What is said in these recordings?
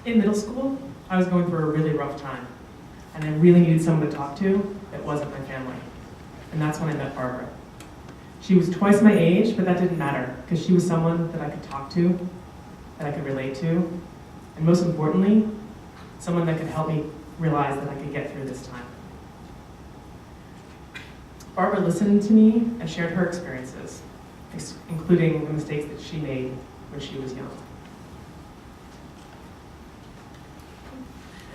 In middle school, I was going through a really rough time, and I really needed someone to talk to that wasn't my family. And that's when I met Barbara. She was twice my age, but that didn't matter, because she was someone that I could talk to, that I could relate to, and most importantly, someone that could help me realize that I could get through this time. Barbara listened to me and shared her experiences, including the mistakes that she made when she was young.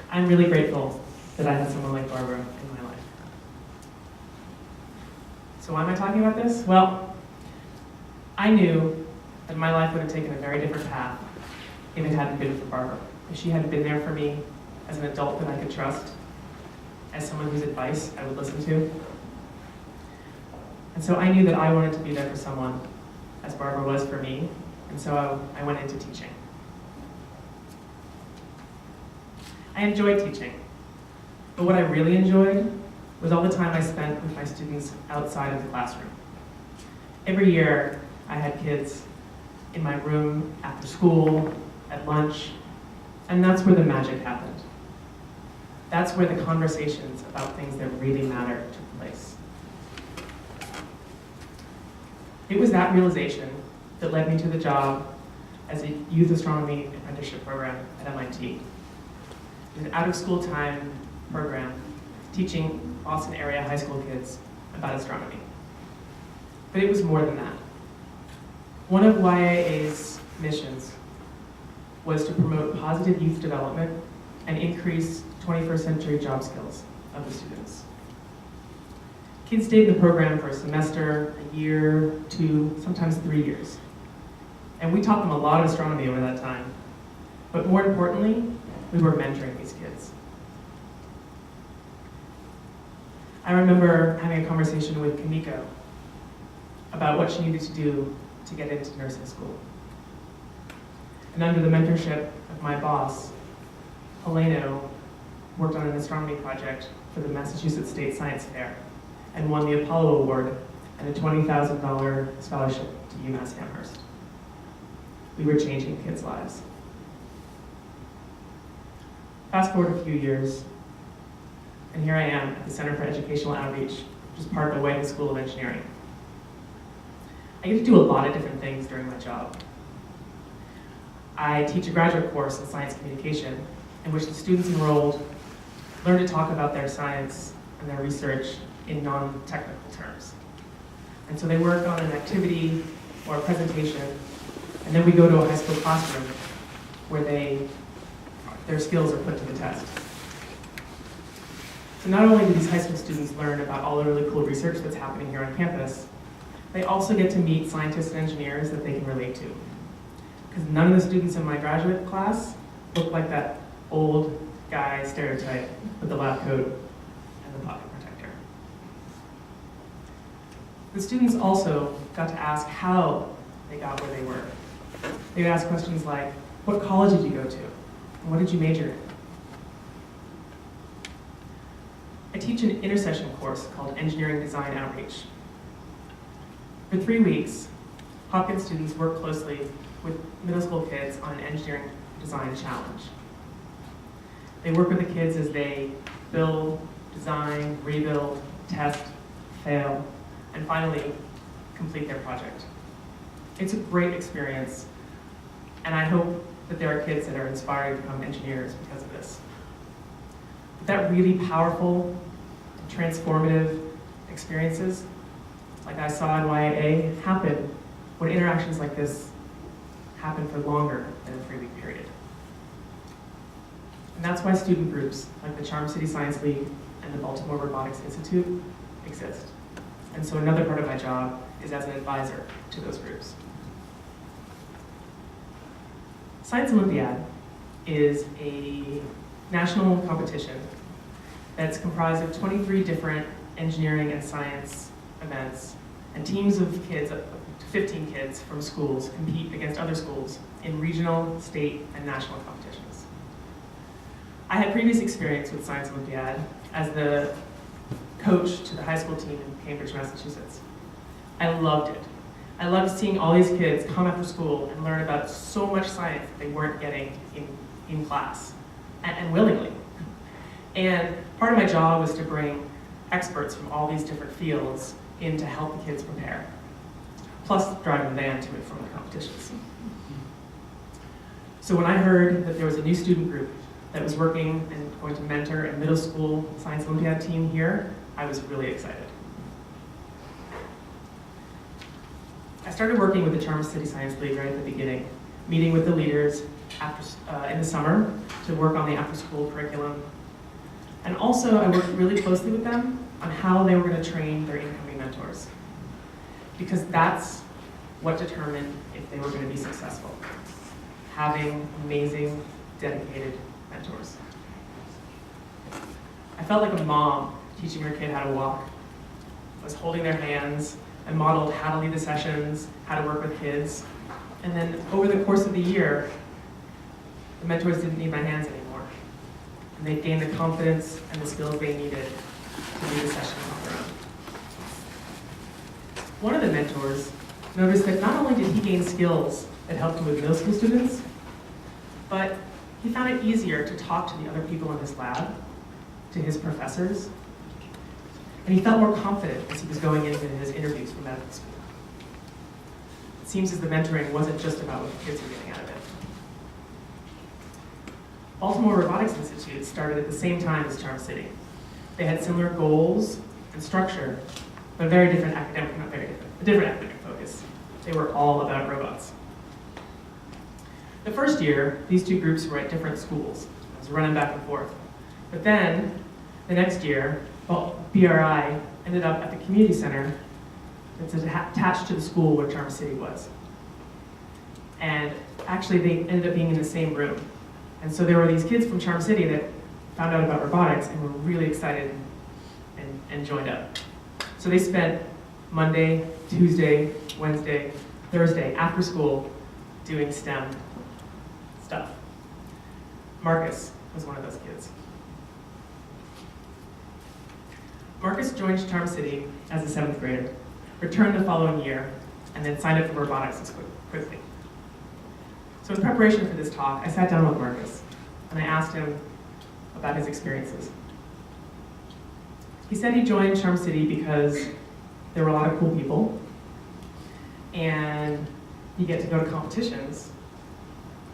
I'm really grateful that I had someone like Barbara in my life. So why am I talking about this? Well, I knew that my life would have taken a very different path if it hadn't been for Barbara. If she hadn't been there for me as an adult that I could trust, as someone whose advice I would listen to. And so I knew that I wanted to be there for someone as Barbara was for me, and so I went into teaching. I enjoyed teaching, but what I really enjoyed was all the time I spent with my students outside of the classroom. Every year, I had kids in my room after school, at lunch, and that's where the magic happened. That's where the conversations about things that really matter took place. It was that realization that led me to the job as a youth astronomy apprenticeship program at MIT. It was an out-of-school time program teaching Boston area high school kids about astronomy. But it was more than that. One of YAA's missions was to promote positive youth development and increase 21st century job skills of the students. Kids stayed in the program for a semester, a year, 2, sometimes 3 years. And we taught them a lot of astronomy over that time. But more importantly, we were mentoring these kids. I remember having a conversation with Kamiko about what she needed to do to get into nursing school. And under the mentorship of my boss, Heleno worked on an astronomy project for the Massachusetts State Science Fair and won the Apollo Award and a $20,000 scholarship to UMass Amherst. We were changing kids' lives. Fast forward a few years, and here I am at the Center for Educational Outreach, which is part of the Whiting School of Engineering. I get to do a lot of different things during my job. I teach a graduate course in science communication, in which the students enrolled learn to talk about their science and their research in non-technical terms. And so they work on an activity or a presentation, and then we go to a high school classroom where their skills are put to the test. So not only do these high school students learn about all the really cool research that's happening here on campus, they also get to meet scientists and engineers that they can relate to. Because none of the students in my graduate class look like that old guy stereotype with the lab coat and the pocket protector. The students also got to ask how they got where they were. They would ask questions like, what college did you go to? And what did you major in? I teach an intercession course called Engineering Design Outreach. For 3 weeks, Hopkins students work closely with middle school kids on an engineering design challenge. They work with the kids as they build, design, rebuild, test, fail, and finally complete their project. It's a great experience, and I hope that there are kids that are inspired to become engineers because of this. But that really powerful, transformative experiences, like I saw in YAA, happen when interactions like this happen for longer than a 3-week period. And that's why student groups like the Charm City Science League and the Baltimore Robotics Institute exist. And so another part of my job is as an advisor to those groups. Science Olympiad is a national competition that's comprised of 23 different engineering and science events, and teams of kids, up to 15 kids from schools, compete against other schools in regional, state, and national competitions. I had previous experience with Science Olympiad as the coach to the high school team in Cambridge, Massachusetts. I loved it. I loved seeing all these kids come after school and learn about so much science that they weren't getting in class, and willingly. And part of my job was to bring experts from all these different fields in to help the kids prepare, plus driving the van to and from the competitions. So when I heard that there was a new student group that was working and going to mentor a middle school science Olympiad team here, I was really excited. I started working with the Charms City Science League right at the beginning, meeting with the leaders in the summer to work on the after-school curriculum. And also, I worked really closely with them on how they were going to train their incoming mentors, because that's what determined if they were going to be successful, having amazing, dedicated mentors. I felt like a mom teaching her kid how to walk. I was holding their hands and modeled how to lead the sessions, how to work with kids. And then over the course of the year, the mentors didn't need my hands anymore. And they gained the confidence and the skills they needed to lead the sessions on their own. One of the mentors noticed that not only did he gain skills that helped him with middle school students, but he found it easier to talk to the other people in his lab, to his professors, and he felt more confident as he was going into his interviews for medical school. It seems as the mentoring wasn't just about what the kids were getting out of it. Baltimore Robotics Institute started at the same time as Charm City. They had similar goals and structure, but a different academic focus. They were all about robots. The first year, these two groups were at different schools. I was running back and forth. But then, the next year, BRI ended up at the community center that's attached to the school where Charm City was. And actually, they ended up being in the same room. And so there were these kids from Charm City that found out about robotics and were really excited and joined up. So they spent Monday, Tuesday, Wednesday, Thursday, after school, doing STEM stuff. Marcus was one of those kids. Marcus joined Charm City as a 7th grader, returned the following year, and then signed up for robotics quickly. So in preparation for this talk, I sat down with Marcus, and I asked him about his experiences. He said he joined Charm City because there were a lot of cool people, and you get to go to competitions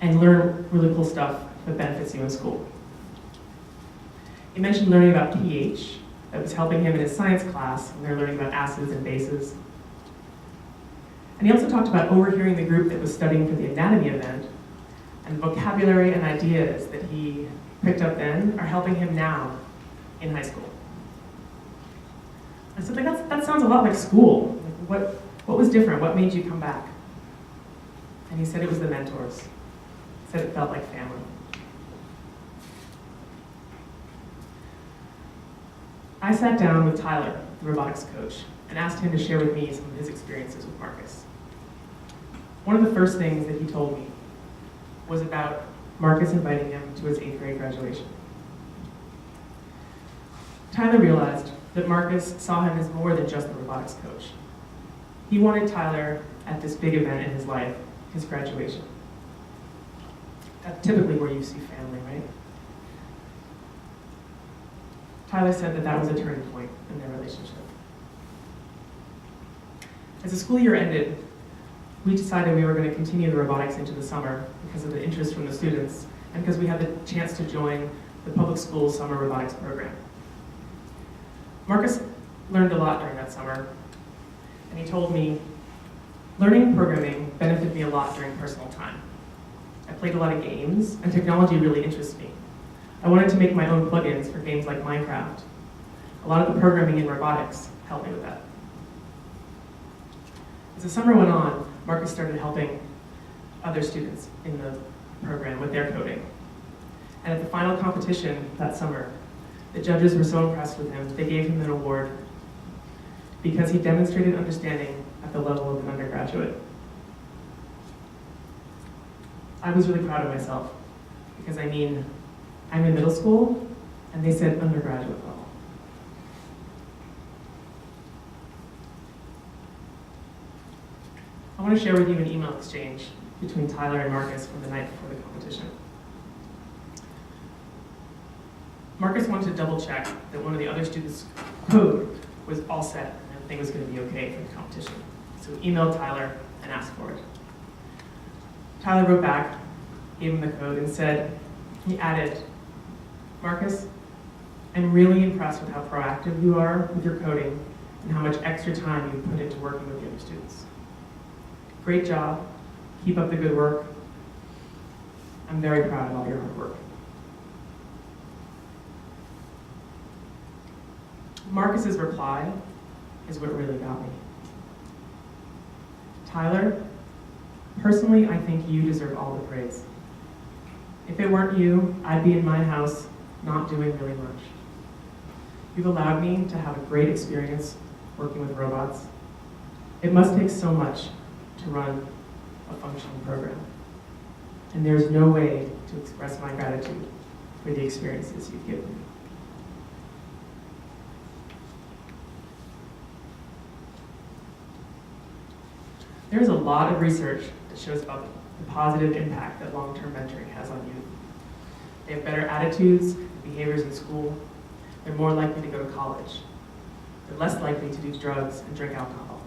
and learn really cool stuff that benefits you in school. He mentioned learning about pH, that was helping him in his science class when they're learning about acids and bases. And he also talked about overhearing the group that was studying for the anatomy event, and the vocabulary and ideas that he picked up then are helping him now in high school. I said, that sounds a lot like school. Like, what was different? What made you come back? And he said it was the mentors. He said it felt like family. I sat down with Tyler, the robotics coach, and asked him to share with me some of his experiences with Marcus. One of the first things that he told me was about Marcus inviting him to his 8th grade graduation. Tyler realized that Marcus saw him as more than just the robotics coach. He wanted Tyler at this big event in his life, his graduation. That's typically where you see family, right? Tyler said that that was a turning point in their relationship. As the school year ended, we decided we were going to continue the robotics into the summer because of the interest from the students and because we had the chance to join the public school summer robotics program. Marcus learned a lot during that summer, and he told me, learning programming benefited me a lot during personal time. I played a lot of games, and technology really interests me. I wanted to make my own plugins for games like Minecraft. A lot of the programming in robotics helped me with that. As the summer went on, Marcus started helping other students in the program with their coding. And at the final competition that summer, the judges were so impressed with him, they gave him an award because he demonstrated understanding at the level of an undergraduate. I was really proud of myself because I'm in middle school and they said undergraduate level. I want to share with you an email exchange between Tyler and Marcus from the night before the competition. Marcus wanted to double check that one of the other students' code was all set and everything was going to be okay for the competition. So he emailed Tyler and asked for it. Tyler wrote back, gave him the code, and said, he added, "Marcus, I'm really impressed with how proactive you are with your coding and how much extra time you put into working with the other students. Great job. Keep up the good work. I'm very proud of all your hard work." Marcus's reply is what really got me. "Tyler, personally, I think you deserve all the praise. If it weren't you, I'd be in my house not doing really much. You've allowed me to have a great experience working with robots. It must take so much to run a functioning program. And there's no way to express my gratitude for the experiences you've given me." There's a lot of research that shows about the positive impact that long-term mentoring has on youth. They have better attitudes and behaviors in school. They're more likely to go to college. They're less likely to use drugs and drink alcohol.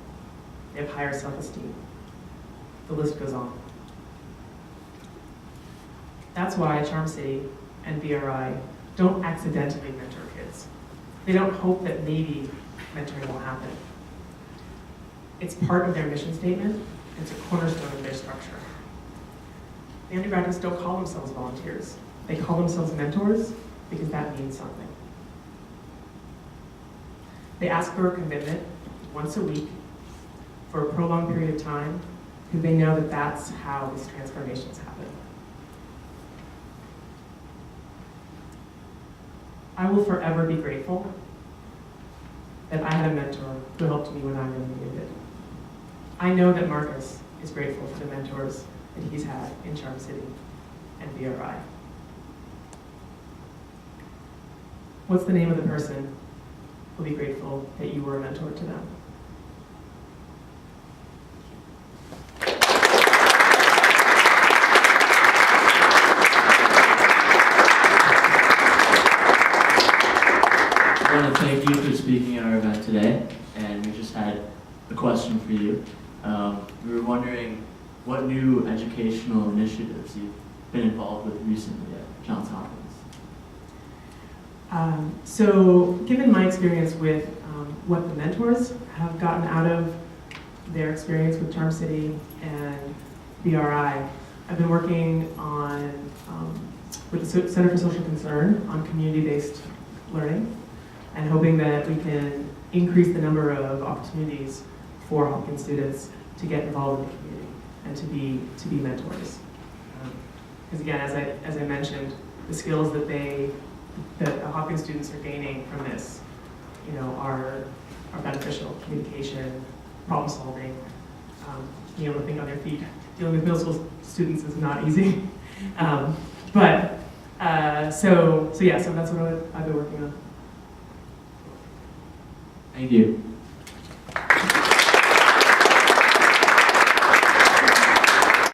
They have higher self-esteem. The list goes on. That's why Charm City and BRI don't accidentally mentor kids. They don't hope that maybe mentoring will happen. It's part of their mission statement. It's a cornerstone of their structure. The undergraduates don't call themselves volunteers. They call themselves mentors because that means something. They ask for a commitment once a week for a prolonged period of time because they know that that's how these transformations happen. I will forever be grateful that I had a mentor who helped me when I really needed it. I know that Marcus is grateful for the mentors that he's had in Charm City and BRI. What's the name of the person who'll be grateful that you were a mentor to them? I want to thank you for speaking at our event today, and we just had a question for you. We were wondering what new educational initiatives you've been involved with recently at Johns Hopkins. So given my experience with what the mentors have gotten out of their experience with Charm City and BRI, I've been working on with the Center for Social Concern on community-based learning and hoping that we can increase the number of opportunities for Hopkins students to get involved in the community and to be mentors. Because again, as I mentioned, the skills that the Hopkins students are gaining from this, are beneficial. Communication, problem solving, being able to think on their feet. Dealing with middle school students is not easy. So that's what I've been working on. Thank you.